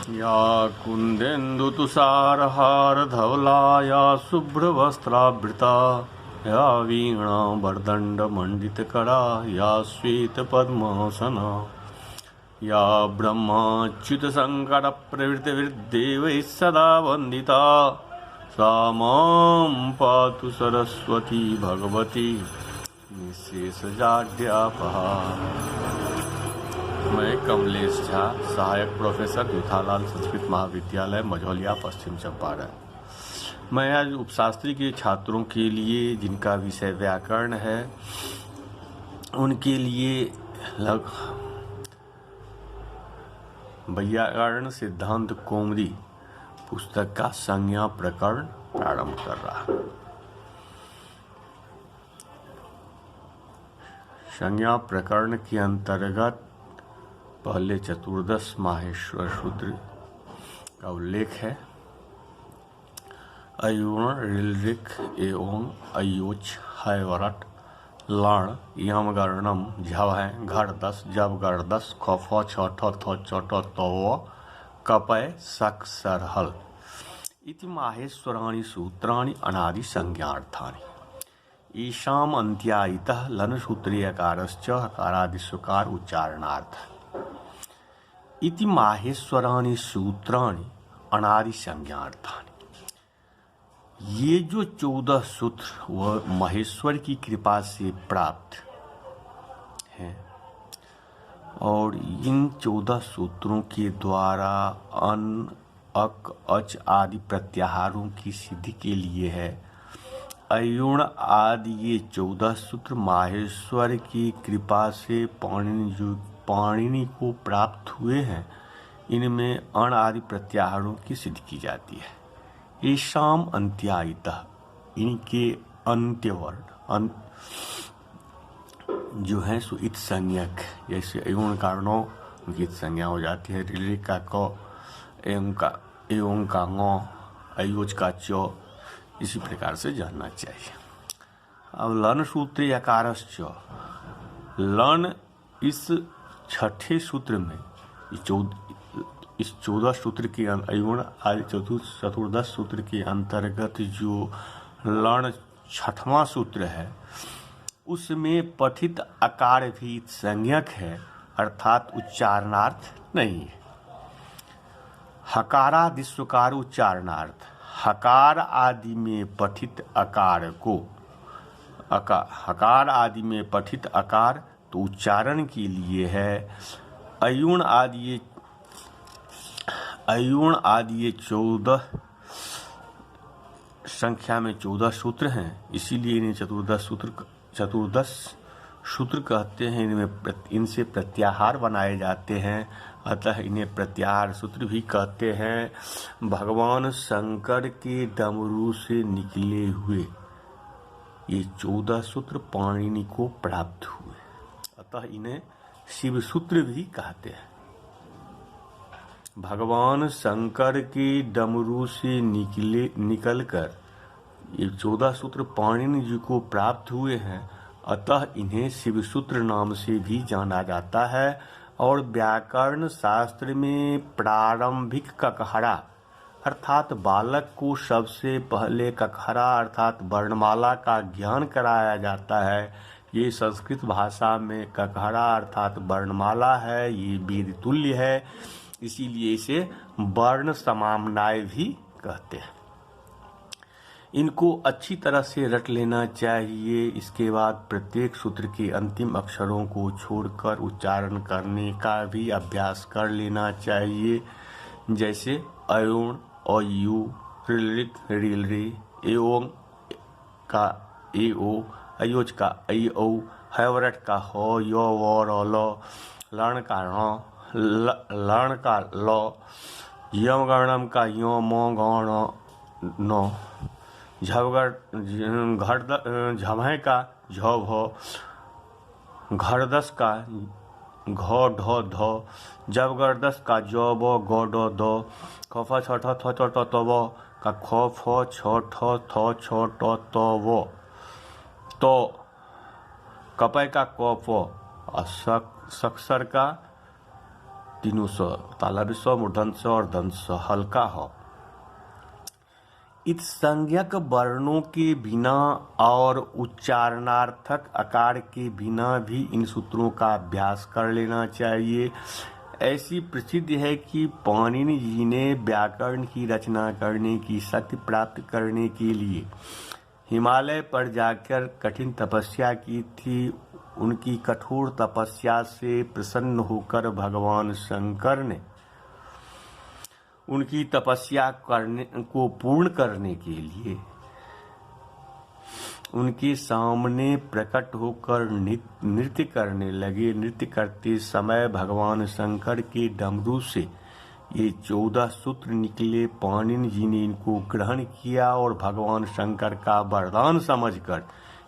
या कुन्देन्दुतुषारहारधवला या शुभ्रवस्त्रावृता या वीणावरदण्डमण्डितकरा या श्वेतपद्मासना या ब्रह्माच्युतशङ्करप्रभृतिभिर्देवैः सदा वन्दिता सा मां पातु सरस्वती भगवती निःशेषजाड्यापहा। मैं कमलेश झा, सहायक प्रोफेसर दूधालाल संस्कृत महाविद्यालय मझौलिया, पश्चिम चंपारण। मैं आज उपशास्त्री के छात्रों के लिए जिनका विषय व्याकरण है उनके लिए व्याकरण सिद्धांत कौमुदी पुस्तक का संज्ञा प्रकरण प्रारंभ कर रहा है। संज्ञा प्रकरण के अंतर्गत पहले चतुर्दश माहेश्वर सूत्र का उल्लेख है। अयुण ऋलृक एवं अयोच हैवरट लण यम गर्णम झव है घर दस जब गर दस खफ छठ थ चट तव कपय सक सरहल इति माहेश्वराणि सूत्राणि अनादि संज्ञार्थानि ईशाम अन्त्यायितः लन सूत्रे अकारश्च हकारादिस्वकार उच्चारणार्थ इति माहेश्वराणि सूत्राणि अनादि संज्ञार्थानि। ये जो 14 सूत्र वह महेश्वर की कृपा से प्राप्त हैं और इन 14 सूत्रों के द्वारा अन अक अच आदि प्रत्याहारों की सिद्धि के लिए है। अयुण आदि ये 14 सूत्र माहेश्वर की कृपा से पाणिनि को प्राप्त हुए हैं। इनमें अण आदि प्रत्याहारों की सिद्धि की जाती है। येषाम अन्त्यायितः इनके अंत्यवर्ण जो है सो इत संज्ञक, जैसे एवं कारणों उनकी इत संज्ञा हो जाती है। ऋ का क एवं का ङ अयोज का च इसी प्रकार से जानना चाहिए। अब लन सूत्र अकारश्च, लन इस छठे सूत्र में इस 14 सूत्र के अयुण आदि चतुर्दश सूत्र के अंतर्गत जो लण छठवां सूत्र है उसमें पठित अकार भी संज्ञक है, अर्थात उच्चारणार्थ नहीं है। हकारादिस्वकार उच्चारणार्थ, हकार आदि में पठित अकार को हकार आदि में पठित अकार तो उच्चारण के लिए है। अयुण आदि ये 14 संख्या में 14 सूत्र हैं, इसीलिए इन्हें चतुर्दश सूत्र कहते हैं। इनसे प्रत्याहार बनाए जाते हैं, अतः इन्हें प्रत्याहार सूत्र भी कहते हैं। भगवान शंकर के डमरू से निकले हुए ये 14 सूत्र पाणिनि को प्राप्त हुए, अतः इन्हें शिव सूत्र भी कहते हैं। भगवान शंकर के डमरू से निकलकर ये 14 सूत्र पाणिनि जी को प्राप्त हुए हैं, अतः इन्हें शिव सूत्र नाम से भी जाना जाता है। और व्याकरण शास्त्र में प्रारंभिक ककहरा अर्थात बालक को सबसे पहले ककहरा अर्थात वर्णमाला का ज्ञान कराया जाता है। ये संस्कृत भाषा में ककहरा अर्थात वर्णमाला है, ये वेद तुल्य है, इसीलिए इसे वर्ण समाम्नाय भी कहते हैं। इनको अच्छी तरह से रट लेना चाहिए। इसके बाद प्रत्येक सूत्र के अंतिम अक्षरों को छोड़कर उच्चारण करने का भी अभ्यास कर लेना चाहिए, जैसे अयुण अयु, ऋलृक ऋलृ, एवं का एओ, अयोज का अयौ, हैवरट का हो यो वो ल, लण का ण, लण का ल, यम गणम का यो मो गण न, झमय का झव हो, घरदस का घ ढ ध, जब गर्दस का ज ब ग ड द, खफ छठ थ च ट तव का ख फ छ ठ थ छ ट त व, तो कपय का क फ, सक्सर का तीनों स, तालव्य स, मूर्धन्य स और दंत स हल्का ह। इत संज्ञक वर्णों के बिना और उच्चारणार्थक आकार के बिना भी इन सूत्रों का अभ्यास कर लेना चाहिए। ऐसी प्रसिद्ध है कि पाणिनि जी ने व्याकरण की रचना करने की शक्ति प्राप्त करने के लिए हिमालय पर जाकर कठिन तपस्या की थी। उनकी कठोर तपस्या से प्रसन्न होकर भगवान शंकर ने उनकी तपस्या को पूर्ण करने के लिए उनके सामने प्रकट होकर नृत्य करने लगे। नृत्य करते समय भगवान शंकर के डमरू से ये 14 सूत्र निकले। पाणिनि जी ने इनको ग्रहण किया और भगवान शंकर का वरदान समझकर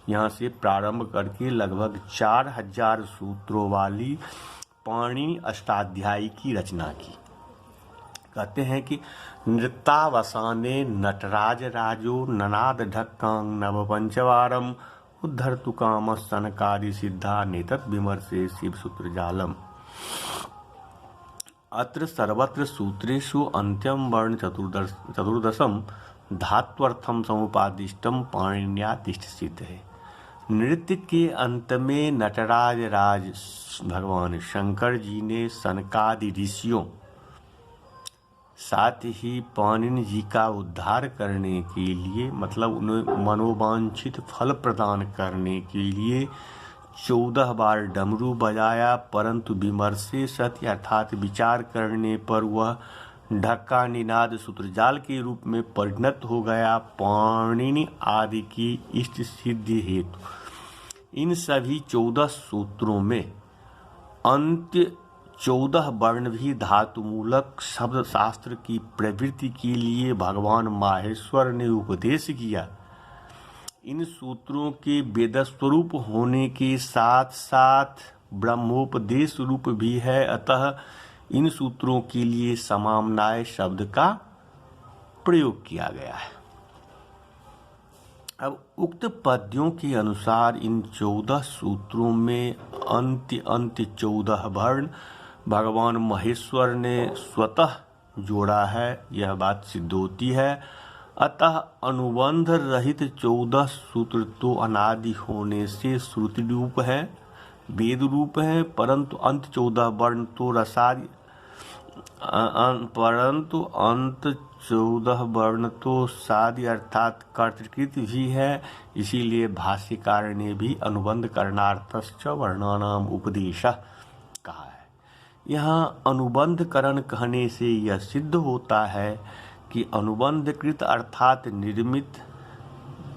यहाँ से प्रारंभ करके लगभग 4000 सूत्रों वाली पाणिनि अष्टाध्यायी की रचना की। कहते हैं कि नृत्यावसाने नटराज राजो ननाद ढक्कांग नव पंचवारम उद्धर्तु काम सनकादि सिद्धा नेतत् विमर्शे शिव सूत्र जालम। अत्र सर्वत्र सूत्रेषु अन्त्यं वर्ण चतुर्दशम धात्वर्थम समुपादिष्टम पाणिन्या तिष्ठसिद्ध है। नृत्य के अंत में नटराज राज भगवान शंकर जी ने सनकादि ऋषियों साथ ही पाणिनि जी का उद्धार करने के लिए, मतलब उन्हें मनोवांछित फल प्रदान करने के लिए 14 बार डमरू बजाया, परंतु विमर्शे सत्य अर्थात विचार करने पर वह ढक्का निनाद सूत्रजाल के रूप में परिणत हो गया। पाणिनि आदि की इष्ट सिद्धि हेतु इन सभी 14 सूत्रों में अंत्य 14 वर्ण भी धातु मूलक शब्द शास्त्र की प्रवृत्ति के लिए भगवान माहेश्वर ने उपदेश किया। इन सूत्रों के वेद स्वरूप होने के साथ साथ ब्रह्मोपदेश रूप भी है, अतः इन सूत्रों के लिए समाम्नाय शब्द का प्रयोग किया गया है। अब उक्त पद्यों के अनुसार इन 14 सूत्रों में अंत्य 14 वर्ण भगवान महेश्वर ने स्वतः जोड़ा है, यह बात सिद्ध होती है। अतः अनुबंध रहित 14 सूत्र तो अनादि होने से श्रुति रूप है, वेद रूप है, परंतु अंत 14 वर्ण तो रसादि परंतु अंत 14 वर्ण तो सादि अर्थात कर्तृकृत भी है। इसीलिए भाष्यकार ने भी अनुबंध करणार्थश्च वर्णानाम उपदेशः कहा है। यहाँ अनुबंधकरण कहने से यह सिद्ध होता है कि अनुबंधकृत अर्थात निर्मित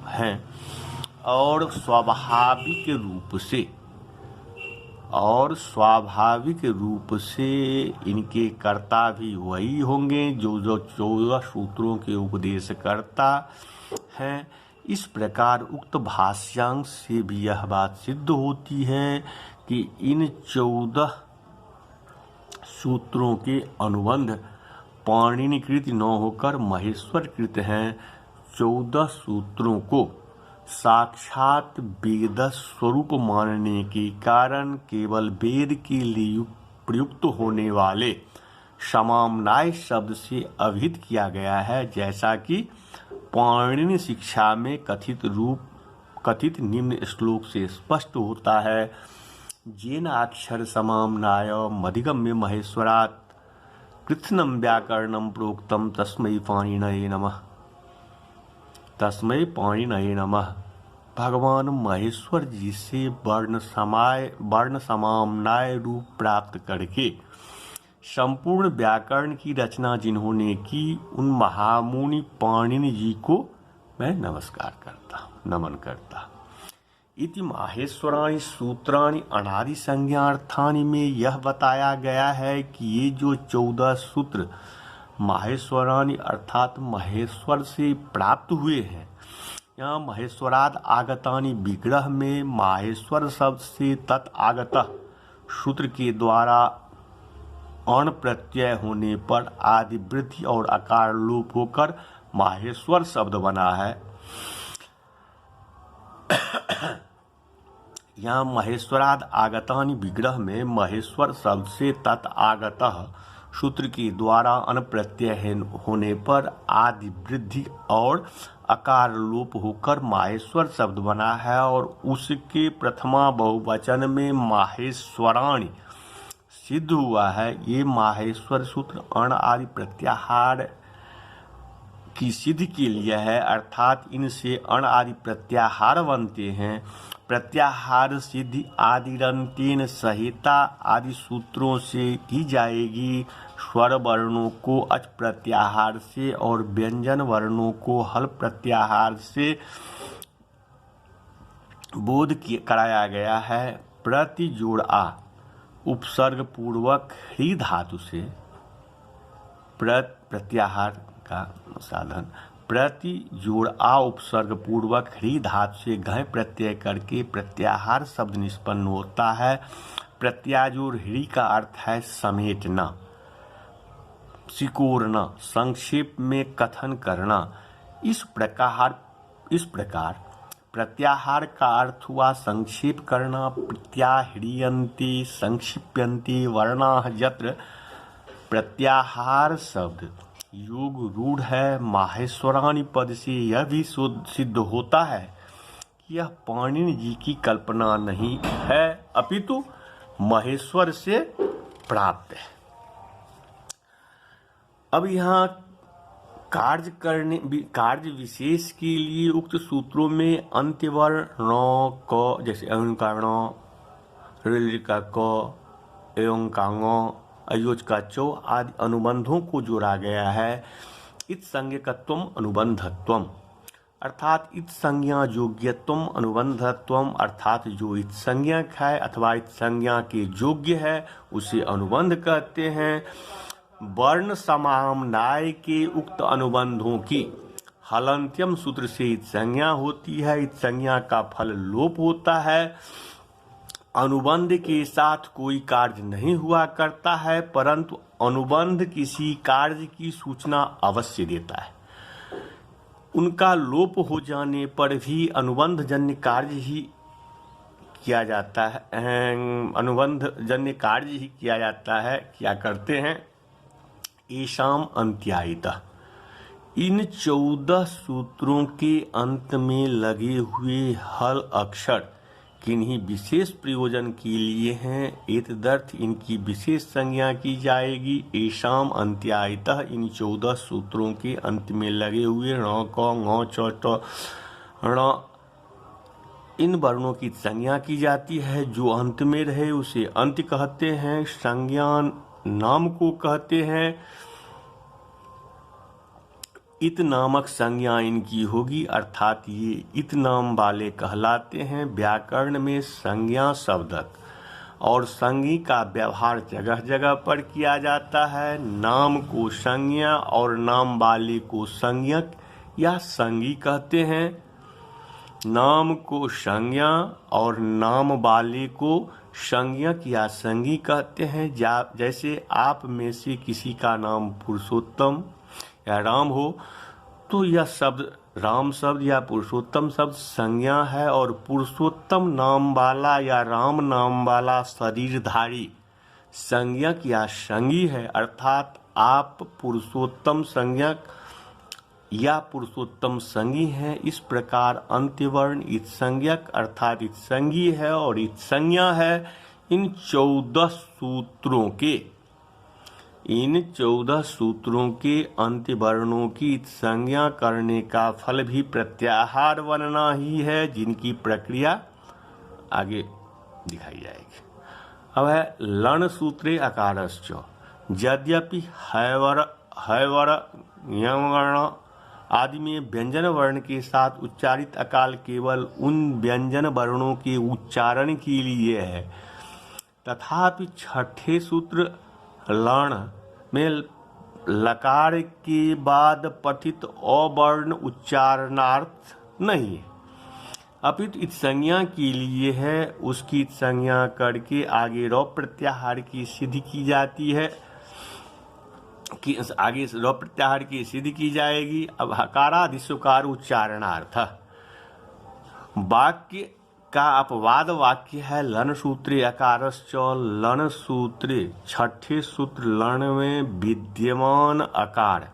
हैं और स्वाभाविक रूप से इनके कर्ता भी वही होंगे जो 14 सूत्रों के उपदेश करता हैं। इस प्रकार उक्त भाष्यांश से भी यह बात सिद्ध होती है कि इन 14 सूत्रों के अनुबंध पाणिनिकृत न होकर महेश्वर कृत हैं। 14 सूत्रों को साक्षात वेद स्वरूप मानने के कारण केवल वेद के लिए प्रयुक्त होने वाले समाम्नाय शब्द से अभिहित किया गया है, जैसा कि पाणिनि शिक्षा में कथित निम्न श्लोक से स्पष्ट होता है। येन अक्षर समाम्नाय मधिगम्य महेश्वरात् कृत्स्नं व्याकरणं प्रोक्तं तस्मै पाणिनये नमः। भगवान महेश्वर जी से वर्ण समाम्नाय रूप प्राप्त करके संपूर्ण व्याकरण की रचना जिन्होंने की, उन महामुनि पाणिनि जी को मैं नमन करता। इति माहेश्वराणि सूत्राणि अनादि संज्ञार्थानि में यह बताया गया है कि ये जो 14 सूत्र माहेश्वराणि अर्थात महेश्वर से प्राप्त हुए हैं। यहाँ महेश्वराद आगतानि विग्रह में माहेश्वर शब्द से तत् आगतः सूत्र के द्वारा अण प्रत्यय होने पर आदि वृद्धि और आकार लोप होकर माहेश्वर शब्द बना है। यहाँ महेश्वराद आगतानि विग्रह में महेश्वर शब्द से तत् आगतः सूत्र के द्वारा अन प्रत्यय होने पर आदि वृद्धि और अकार लोप होकर माहेश्वर शब्द बना है और उसके प्रथमा बहुवचन में माहेश्वराणि सिद्ध हुआ है। ये माहेश्वर सूत्र अण आदि प्रत्याहार की सिद्धि के लिए है, अर्थात इनसे अण आदि प्रत्याहार बनते हैं। प्रत्याहार सिद्धि आदिरंतेन संहिता आदि सूत्रों से की जाएगी। स्वर वर्णों को अच प्रत्याहार से और व्यंजन वर्णों को हल प्रत्याहार से बोध कराया गया है। प्रति जोड़ आ उपसर्ग पूर्वक ही धातु से प्रत्याहार का साधन प्रति जोड़ आ उपसर्ग पूर्वक ह्री धातु से घय प्रत्यय करके प्रत्याहार शब्द निष्पन्न होता है। प्रत्याजोड़ ह्री का अर्थ है समेटना, सिकोड़ना, संक्षेप में कथन करना। इस प्रकार प्रत्याहार का अर्थ हुआ संक्षेप करना। प्रत्याह्रियन्ति संक्षिप्यन्ति वर्णाः यत्र प्रत्याहार शब्द योग रूढ़ है। माहेश्वराणि पद से यह भी सिद्ध होता है कि यह पाणिनि जी की कल्पना नहीं है अपितु महेश्वर से प्राप्त है। अब यहाँ कार्य विशेष के लिए उक्त सूत्रों में अंत्यवर्ण ण क जैसे अहंकार ण का क एवं का ङ अयोज का चौ आदि अनुबंधों को जोड़ा गया है। इत संज्ञकत्वम अनुबंधत्वम अर्थात इत संज्ञा योग्यत्वम अनुबंधत्वम अर्थात जो इत संज्ञक है अथवा इत संज्ञा के योग्य है उसे अनुबंध कहते हैं। वर्ण समाम्नाय के उक्त अनुबंधों की हलंत्यम सूत्र से इत संज्ञा होती है। इत संज्ञा का फल लोप होता है। अनुबंध के साथ कोई कार्य नहीं हुआ करता है, परंतु अनुबंध किसी कार्य की सूचना अवश्य देता है। उनका लोप हो जाने पर भी अनुबंध जन्य कार्य ही किया जाता है। अनुबंध जन्य कार्य ही किया जाता है। क्या करते हैं? येषाम अन्त्यायितः इन 14 सूत्रों के अंत में लगे हुए हल अक्षर किन्हीं विशेष प्रयोजन के लिए हैं। एतदर्थ इनकी विशेष संज्ञा की जाएगी। येषाम अन्त्यायितः इन 14 सूत्रों के अंत में लगे हुए ण क ङ च ट ण इन वर्णों की संज्ञा की जाती है। जो अंत में रहे उसे अंत्य कहते हैं। संज्ञान नाम को कहते हैं। इत नामक संज्ञा इनकी होगी, अर्थात ये इत नाम वाले कहलाते हैं। व्याकरण में संज्ञा शब्दक और संज्ञी का व्यवहार जगह जगह पर किया जाता है। नाम को संज्ञा और नाम वाले को संज्ञक या संज्ञी कहते हैं। नाम को संज्ञा और नाम वाले को संज्ञक या संज्ञी कहते हैं। जैसे आप में से किसी का नाम पुरुषोत्तम या राम हो तो यह शब्द राम शब्द या पुरुषोत्तम शब्द संज्ञा है और पुरुषोत्तम नाम वाला या राम नाम वाला शरीरधारी संज्ञक या संज्ञी है। अर्थात आप पुरुषोत्तम संज्ञक या पुरुषोत्तम संज्ञी है। इस प्रकार अंत्यवर्ण इत संज्ञक अर्थात इत संज्ञी है और इत संज्ञा है। इन 14 सूत्रों के अंत्य वर्णों की संज्ञा करने का फल भी प्रत्याहार बनना ही है, जिनकी प्रक्रिया आगे दिखाई जाएगी। अब है लण सूत्रे अकारश्च यद्यपि हैवर यवर्ण आदि में व्यंजन वर्ण के साथ उच्चारित अकाल केवल उन व्यंजन वर्णों के उच्चारण के लिए है, तथापि छठे सूत्र लण में लकार के बाद पठित अवर्ण उच्चारणार्थ नहीं है, अपितु इत संज्ञा के लिए है। उसकी संज्ञा करके आगे रौ प्रत्याहार की सिद्धि की जाती है कि आगे रौ प्रत्याहार की सिद्धि की जाएगी। अब हकारादिस्वकार उच्चारणार्थ वाक्य का अपवाद वाक्य है लन सूत्रे अकारश्च, लन सूत्रे छठे सूत्र लन में विद्यमान अकार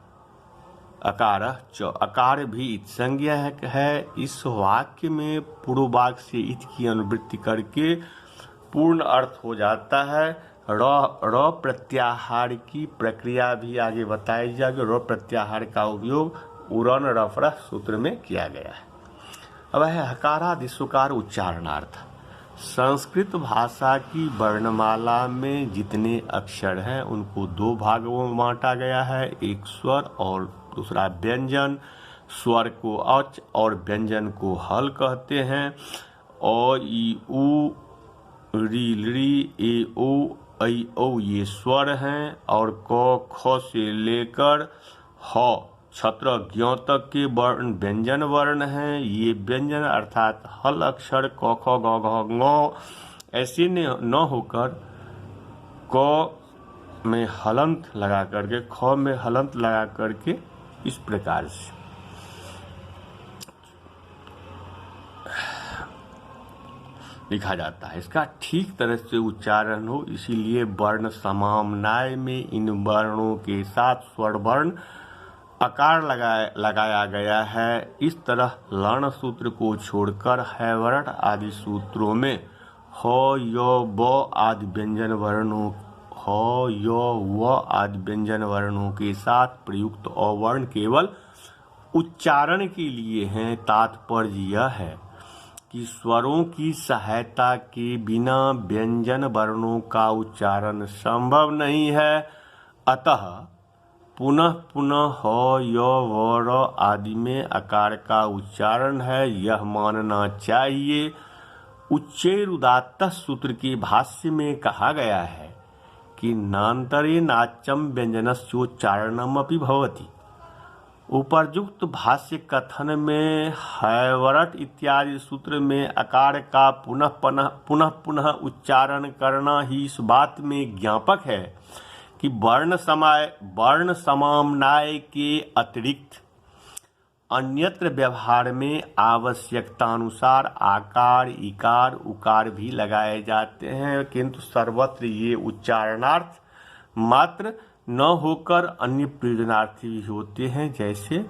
अकार भी इत संज्ञा है। इस वाक्य में पूर्व वाक्य से इत की अनुवृत्ति करके पूर्ण अर्थ हो जाता है। र प्रत्याहार की प्रक्रिया भी आगे बताई जाएगी। र प्रत्याहार का उपयोग उरन रफरा सूत्र में किया गया है। अब है हकारादि सुकार उच्चारणार्थ। संस्कृत भाषा की वर्णमाला में जितने अक्षर हैं उनको दो भागों में बांटा गया है, एक स्वर और दूसरा व्यंजन। स्वर को अच और व्यंजन को हल कहते हैं। अ ई उ री ली ए ओ ऐ ओ ये स्वर हैं और क ख से लेकर ह छत्र ज्ञ तक के वर्ण व्यंजन वर्ण हैं। ये व्यंजन अर्थात हल अक्षर क ख ग घ ङ ऐसे न होकर क में हलंत लगा करके ख में हलंत लगा करके इस प्रकार से लिखा जाता है। इसका ठीक तरह से उच्चारण हो, इसीलिए वर्ण समाम्नाय में इन वर्णों के साथ स्वर वर्ण अकार लगाया गया है। इस तरह लर्ण सूत्र को छोड़कर हैवरट आदि सूत्रों में ह य ब आदि व्यंजन वर्णों ह य व आदि व्यंजन वर्णों के साथ प्रयुक्त अवर्ण केवल उच्चारण के लिए हैं। तात्पर्य यह है कि स्वरों की सहायता के बिना व्यंजन वर्णों का उच्चारण संभव नहीं है। अतः पुनः पुनः ह य व र आदि में अकार का उच्चारण है, यह मानना चाहिए। उच्चैरुदात्त सूत्र के भाष्य में कहा गया है कि नान्तरे नाच्यम व्यंजनस्योच्चारणमपि भवति। उपर्युक्त भाष्य कथन में हैवरट इत्यादि सूत्र में अकार का पुनः पुनः उच्चारण करना ही इस बात में ज्ञापक है कि वर्ण समाम्नाय के अतिरिक्त अन्यत्र व्यवहार में आवश्यकतानुसार आकार इकार उकार भी लगाए जाते हैं, किंतु सर्वत्र ये उच्चारणार्थ मात्र न होकर अन्य प्रयोजनार्थी भी होते हैं। जैसे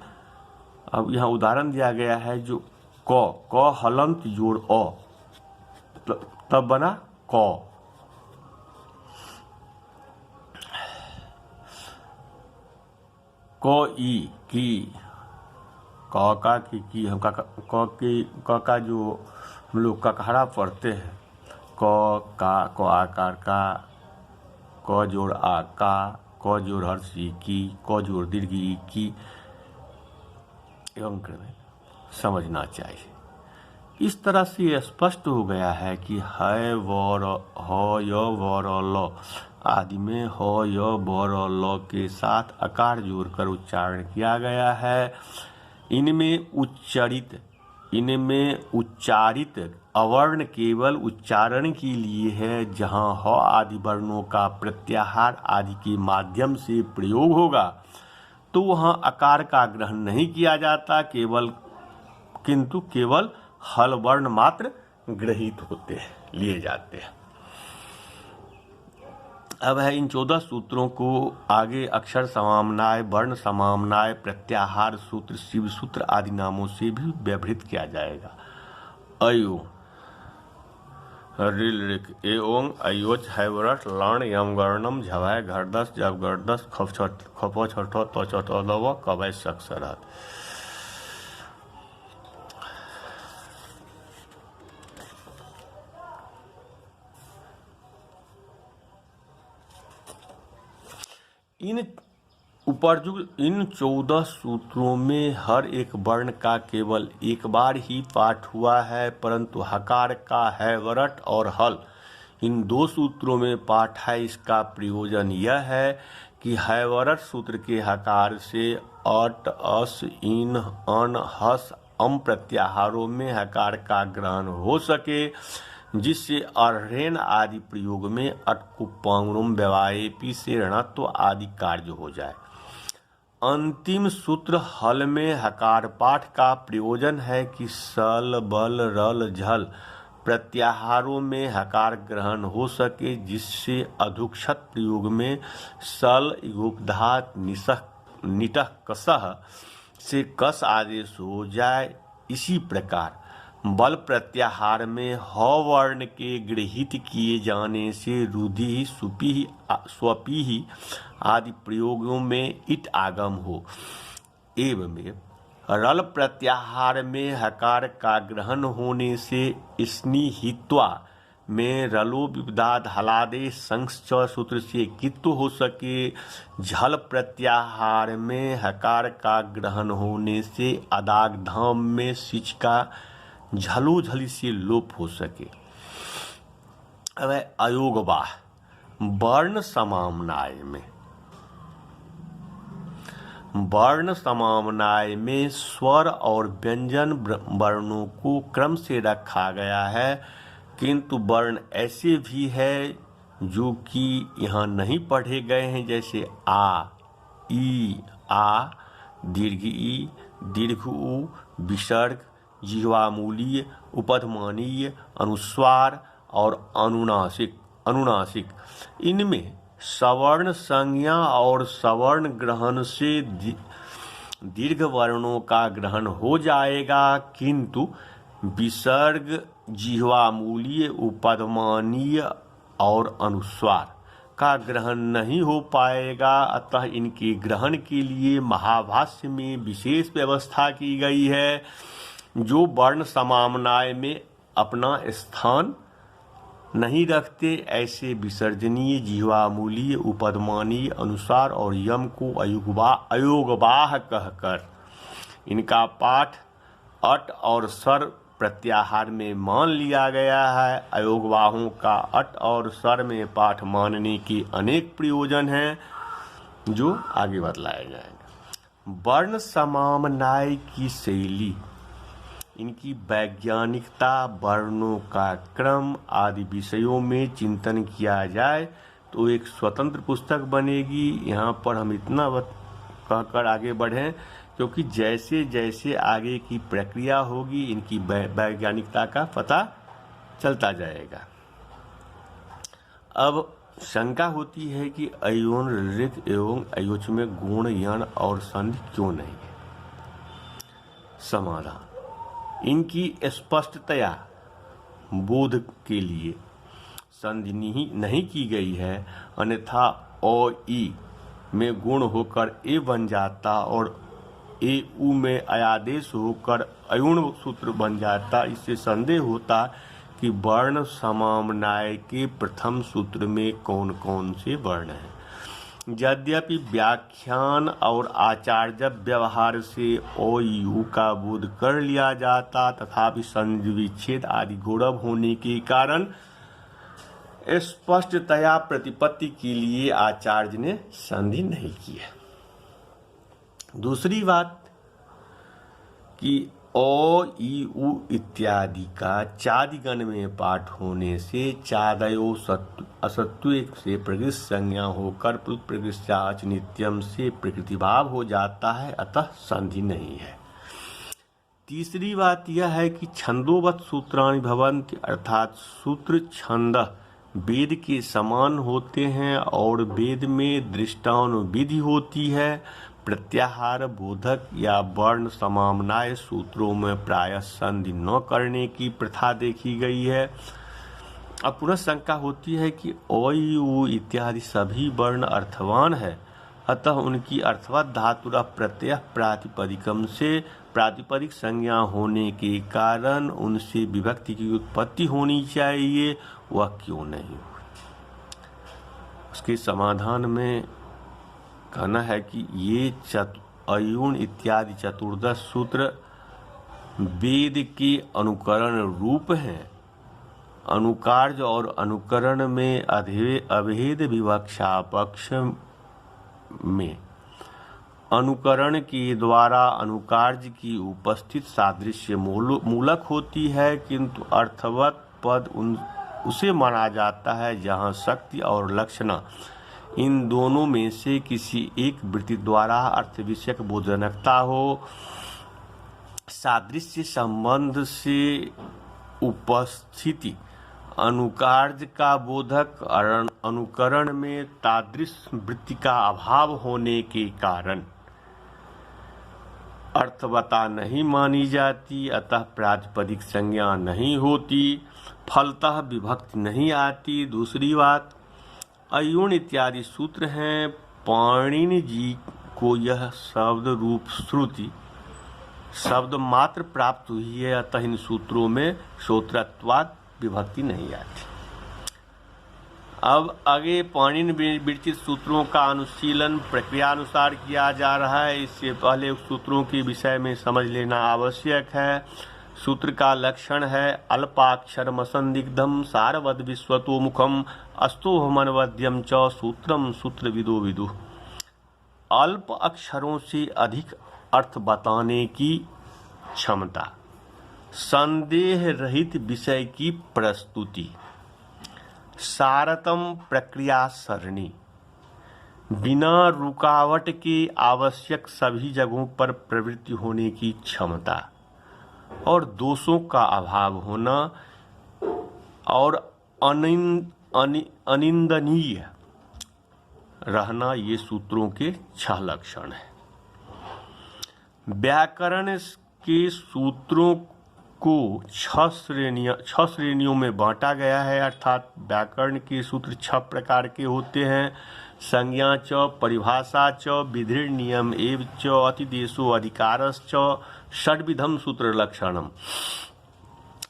अब यहाँ उदाहरण दिया गया है, जो क हलंत जोड़ अ तब बना क। क ई की का की हम क का जो हम लोग ककहरा पढ़ते हैं, क आकार का, क जोड़ आ का, क जोड़ हर्ष ई की, क जोड़ दीर्घ ई की एवं क्रम समझना चाहिए। इस तरह से स्पष्ट हो गया है कि है वर ह य वर ल आदि में ह य वर ल के साथ अकार जोड़कर उच्चारण किया गया है। इनमें उच्चारित अवर्ण केवल उच्चारण के लिए है। जहाँ ह आदि वर्णों का प्रत्याहार आदि के माध्यम से प्रयोग होगा तो वहाँ अकार का ग्रहण नहीं किया जाता, किंतु केवल हल वर्ण मात्र ग्रहित होते हैं, लिए जाते हैं। अब है इन 14 सूत्रों को आगे अक्षर समाम्नाय, वर्ण समाम्नाय, प्रत्याहार सूत्र, शिव सूत्र आदि नामों से भी व्यवहृत किया जाएगा। अयो रिल रिक एओंग अयोच हैवरट लर्ण यम गर्णम झवाय घरदस जब गर्दस खप छठ तो चठ लव कवय सक्सरत। इन 14 सूत्रों में हर एक वर्ण का केवल एक बार ही पाठ हुआ है, परंतु हकार का हैवरट और हल इन 2 सूत्रों में पाठ है। इसका प्रयोजन यह है कि हैवरट सूत्र के हकार से अट अस इन अन हस अम प्रत्याहारों में हकार का ग्रहण हो सके, जिससे अर्हेण आदि प्रयोग में अटकुपांगुम व्यवाएपी से ऋणत्व आदि कार्य हो जाए। अंतिम सूत्र हल में हकार पाठ का प्रयोजन है कि सल बल रल झल प्रत्याहारों में हकार ग्रहण हो सके, जिससे अधुक्षत प्रयोग में सल युगधात निटः कसः से कस आदेश हो जाए। इसी प्रकार बल प्रत्याहार में ह वर्ण के गृहीत किए जाने से रुधि सुपी स्वपी आदि प्रयोगों में इट आगम हो। एवं रल प्रत्याहार में हकार का ग्रहण होने से स्निहित्वा में रलो विपदाद हलादे संच सूत्र से कित्व हो सके। झल प्रत्याहार में हकार का ग्रहण होने से अदाग धाम में सिच का झलोझली से लोप हो सके। अब अयोगवाह वर्ण समामनाय में स्वर और व्यंजन वर्णों को क्रम से रखा गया है, किंतु वर्ण ऐसे भी है जो कि यहाँ नहीं पढ़े गए हैं, जैसे आ, ई, आ, दीर्घ ई, दीर्घ उ, विसर्ग, जिह्वामूलीय, उपधमानीय, अनुस्वार और अनुनासिक। इनमें सवर्ण संज्ञा और सवर्ण ग्रहण से दीर्घ वर्णों का ग्रहण हो जाएगा, किंतु विसर्ग, जिह्वामूलीय, उपधमानीय और अनुस्वार का ग्रहण नहीं हो पाएगा। अतः इनके ग्रहण के लिए महाभाष्य में विशेष व्यवस्था की गई है। जो वर्ण समामनाय में अपना स्थान नहीं रखते, ऐसे विसर्जनीय, जिह्वामूलीय, उपधमानीय, अनुसार और यम को अयोगवाह कहकर इनका पाठ अट और स्वर प्रत्याहार में मान लिया गया है। अयोगवाहों का अट और स्वर में पाठ मानने के अनेक प्रयोजन हैं, जो आगे बतलाए जाएंगे। वर्ण समामनाय की शैली, इनकी वैज्ञानिकता, वर्णों का क्रम आदि विषयों में चिंतन किया जाए तो एक स्वतंत्र पुस्तक बनेगी। यहाँ पर हम इतना कहकर आगे बढ़ें, क्योंकि जैसे जैसे आगे की प्रक्रिया होगी इनकी वैज्ञानिकता का पता चलता जाएगा। अब शंका होती है कि अयोन, ऋक एवं अयोच में गुण, यण और संधि क्यों नहीं है? समाधान, इनकी स्पष्टतया बोध के लिए संधि नहीं की गई है, अन्यथा ओ ई में गुण होकर ए बन जाता और ए उ में अयादेश होकर अयुण सूत्र बन जाता। इससे संदेह होता कि वर्ण समामनाय के प्रथम सूत्र में कौन कौन से वर्ण हैं। यद्यपि व्याख्यान और आचार्य व्यवहार से ओ यू का बोध कर लिया जाता, तथापि संधि विच्छेद आदि गौरव होने के कारण स्पष्टतया प्रतिपत्ति के लिए आचार्य ने संधि नहीं की है। दूसरी बात कि ओ ई उ इत्यादि का चादिगण में पाठ होने से चादयो असत्व से प्रकृति संज्ञा होकर प्रकृत्याच नित्यम से प्रकृति भाव हो जाता है, अतः संधि नहीं है। तीसरी बात यह है कि छंदोवत सूत्राणि भवन्ति, अर्थात सूत्र छंद वेद के समान होते हैं और वेद में दृष्टानुविधि होती है। प्रत्याहार बोधक या वर्ण समामनाय सूत्रों में प्रायः संधि न करने की प्रथा देखी गई है। अब पुनः शंका होती है कि ओ यू इत्यादि सभी वर्ण अर्थवान है, अतः उनकी अर्थवत धातुरा प्रत्यय प्रातिपदिकम से प्रातिपदिक संज्ञा होने के कारण उनसे विभक्ति की उत्पत्ति होनी चाहिए, वह क्यों नहीं हुई? उसके समाधान में कहना है कि ये अयुण इत्यादि चतुर्दश सूत्र वेद के अनुकरण रूप हैं। अनुकार्य और अनुकरण में अभेद विवक्षा पक्ष में अनुकरण के द्वारा अनुकार्य की उपस्थित सादृश्य मूलक होती है, किंतु अर्थवत पद उसे माना जाता है जहाँ शक्ति और लक्षणा इन दोनों में से किसी एक वृत्ति द्वारा अर्थ विषयक बोधनकता हो। सादृश्य संबंध से उपस्थिति अनुकार्य का बोधक अनुकरण में तादृश वृत्ति का अभाव होने के कारण अर्थवता नहीं मानी जाती, अतः प्रातिपदिक संज्ञा नहीं होती, फलतः विभक्ति नहीं आती। दूसरी बात, अयुण इत्यादि सूत्र हैं, पाणिनि जी को यह शब्द रूप श्रुति शब्द मात्र प्राप्त हुई है, अतः इन सूत्रों में श्रोत्रत्वात् विभक्ति नहीं आती। अब आगे पाणिनि विरचित सूत्रों का अनुशीलन प्रक्रिया अनुसार किया जा रहा है। इससे पहले सूत्रों के विषय में समझ लेना आवश्यक है। सूत्र का लक्षण है अल्पाक्षरम असंदिग्धम सारवद विश्वतो मुखम अस्तोहमनवद्यम च सूत्रम सूत्रविदो विदुः। अल्प अक्षरों से अधिक अर्थ बताने की क्षमता, संदेह रहित विषय की प्रस्तुति, सारतम प्रक्रिया सरणी, बिना रुकावट के आवश्यक सभी जगहों पर प्रवृत्ति होने की क्षमता और दोषों का अभाव होना और अनिंदनीय रहना, ये सूत्रों के 6 लक्षण हैं। व्याकरण के सूत्रों को 6 श्रेणियों में बांटा गया है, अर्थात व्याकरण के सूत्र 6 प्रकार के होते हैं। संज्ञा च, परिभाषा च, विधि नियम एव च, अतिदेशो अधिकारश्च, षड्विधम सूत्र लक्षणम।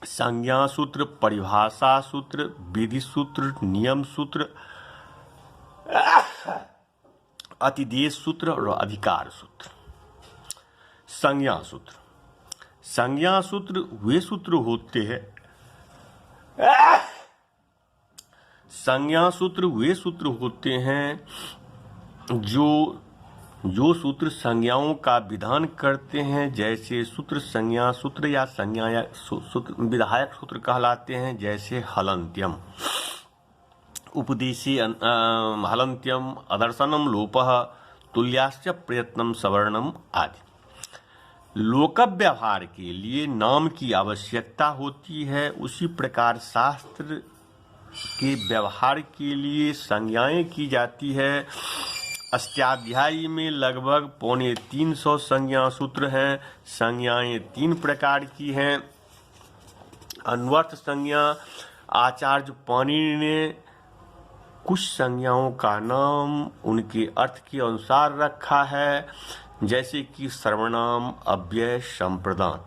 संज्ञा सूत्र, परिभाषा सूत्र, विधि सूत्र, नियम सूत्र, अतिदेश सूत्र और अधिकार सूत्र। संज्ञा सूत्र वे सूत्र होते हैं जो सूत्र संज्ञाओं का विधान करते हैं, जैसे सूत्र संज्ञा सूत्र या संज्ञा सूत्र विधायक सूत्र कहलाते हैं, जैसे हलन्त्यम, उपदेशे हलन्त्यम, अदर्शनम लोपः, तुल्याश्च प्रयत्नम सवर्णम आदि। लोक व्यवहार के लिए नाम की आवश्यकता होती है, उसी प्रकार शास्त्र के व्यवहार के लिए संज्ञाएं की जाती है। अष्टाध्यायी में लगभग 350 संज्ञा सूत्र हैं। संज्ञाएं 3 प्रकार की हैं। अन्वर्थ संज्ञा, आचार्य पाणिनि ने कुछ संज्ञाओं का नाम उनके अर्थ के अनुसार रखा है, जैसे कि सर्वनाम, अव्यय, संप्रदान।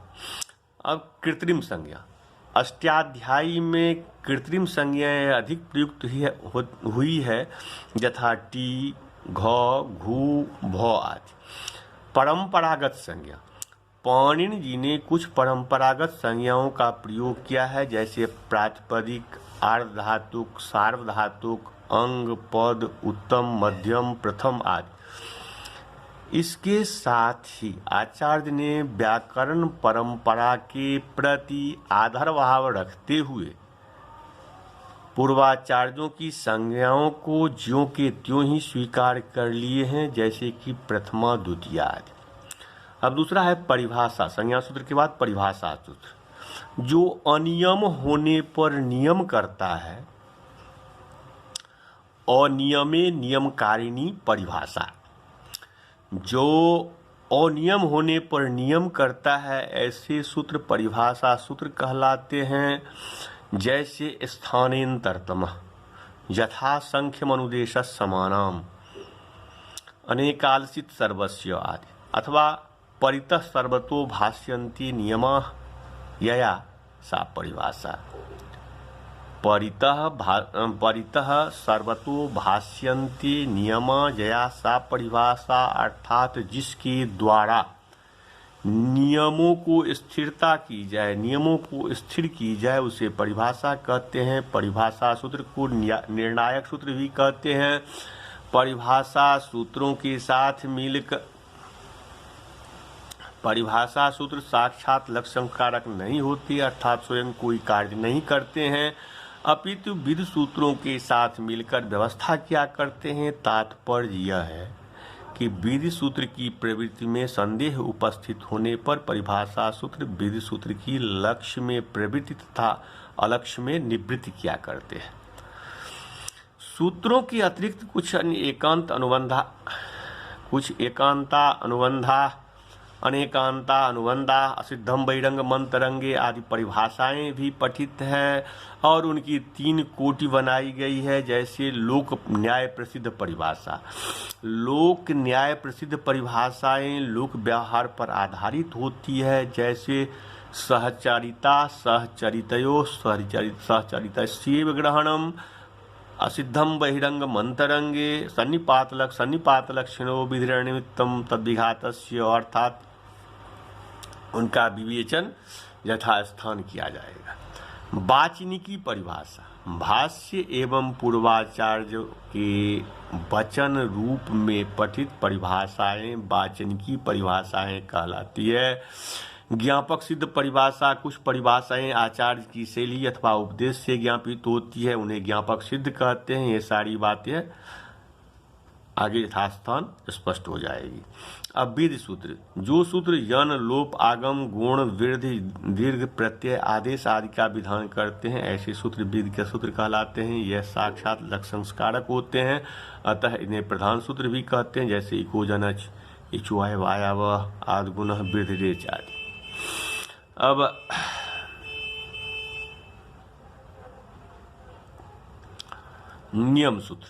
अब कृत्रिम संज्ञा, अष्टाध्यायी में कृत्रिम संज्ञाएं अधिक प्रयुक्त हुई है, यथा टी, घ, घू, भ आदि। परंपरागत संज्ञा, पाणिनि जी ने कुछ परंपरागत संज्ञाओं का प्रयोग किया है, जैसे प्रातिपदिक, आर्धधातुक, सार्वधातुक, अंग, पद, उत्तम, मध्यम, प्रथम आदि। इसके साथ ही आचार्य ने व्याकरण परंपरा के प्रति आदर भाव रखते हुए पूर्वाचार्यों की संज्ञाओं को ज्यों के त्यों ही स्वीकार कर लिए हैं, जैसे कि प्रथमा, द्वितीया आदि। अब दूसरा है परिभाषा। संज्ञा सूत्र के बाद परिभाषा सूत्र, जो अनियम होने पर नियम करता है। अनियमे नियमकारिणी परिभाषा, जो अनियम होने पर नियम करता है, ऐसे सूत्र परिभाषा सूत्र कहलाते हैं, जैसे स्थानेन्तरतम, यथा संख्यम अनुदेश समानाम, अनेकालसित सर्वस्य आदि। अथवा परितः सर्वतो भाष्यन्ति नियमाः यया सा परिभाषा। परितः सर्वतो भाष्यन्ति नियमा जया सा परिभाषा, अर्थात जिसके द्वारा नियमों को स्थिरता की जाए, नियमों को स्थिर की जाए, उसे परिभाषा कहते हैं। परिभाषा सूत्र को निर्णायक सूत्र भी कहते हैं। परिभाषा सूत्रों के साथ मिलकर परिभाषा सूत्र साक्षात लक्ष्य कारक नहीं होती, अर्थात स्वयं कोई कार्य नहीं करते हैं, अपितु विधि सूत्रों के साथ मिलकर व्यवस्था किया करते हैं। तात्पर्य यह है कि विधि सूत्र की प्रवृत्ति में संदेह उपस्थित होने पर परिभाषा सूत्र विधि सूत्र की लक्ष्य में प्रवृत्ति तथा अलक्ष्य में निवृत्ति किया करते हैं। सूत्रों के अतिरिक्त कुछ अनेकांता अनुबंधा असिद्धम बहिरंग मंतरंगे आदि परिभाषाएं भी पठित है और उनकी 3 कोटि बनाई गई है। जैसे लोक न्याय प्रसिद्ध परिभाषा। लोक न्याय प्रसिद्ध परिभाषाएं लोक व्यवहार पर आधारित होती है। जैसे सहचरिता सहचरितयो सहचरितस्यैव ग्रहणम असिद्धम बहिरंग मंतरंगे सन्निपात लक्षणों विधिर निमित्तम तद्विघातस्य, अर्थात उनका विवेचन यथास्थान किया जाएगा। वाचनिकी परिभाषा भाष्य एवं पूर्वाचार्य के वचन रूप में पठित परिभाषाएं वाचनिकी परिभाषाएं कहलाती है। ज्ञापक सिद्ध परिभाषा कुछ परिभाषाएं आचार्य की शैली अथवा उपदेश से ज्ञापित होती है, उन्हें ज्ञापक सिद्ध कहते हैं। ये सारी बातें आगे यथास्थान स्पष्ट हो जाएगी। अब विधि सूत्र, जो सूत्र यन लोप आगम गुण वृद्धि दीर्घ प्रत्यय आदेश आदि का विधान करते हैं, ऐसे सूत्र विधि के सूत्र कहलाते हैं। यह साक्षात लक्ष्य संस्कारक होते हैं, अतः इन्हें प्रधान सूत्र भी कहते हैं। जैसे इको जनच इचुआय वायाव आदि गुण वृद्धि रेच आदि। अब नियम सूत्र,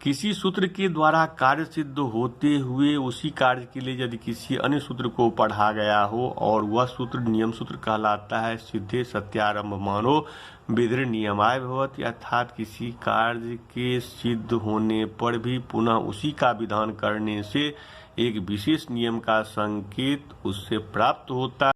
किसी सूत्र के द्वारा कार्य सिद्ध होते हुए उसी कार्य के लिए यदि किसी अन्य सूत्र को पढ़ा गया हो और वह सूत्र नियम सूत्र कहलाता है। सिद्धे सत्यारंभ मानो विधिर नियमाय भवति, अर्थात किसी कार्य के सिद्ध होने पर भी पुनः उसी का विधान करने से एक विशेष नियम का संकेत उससे प्राप्त होता है।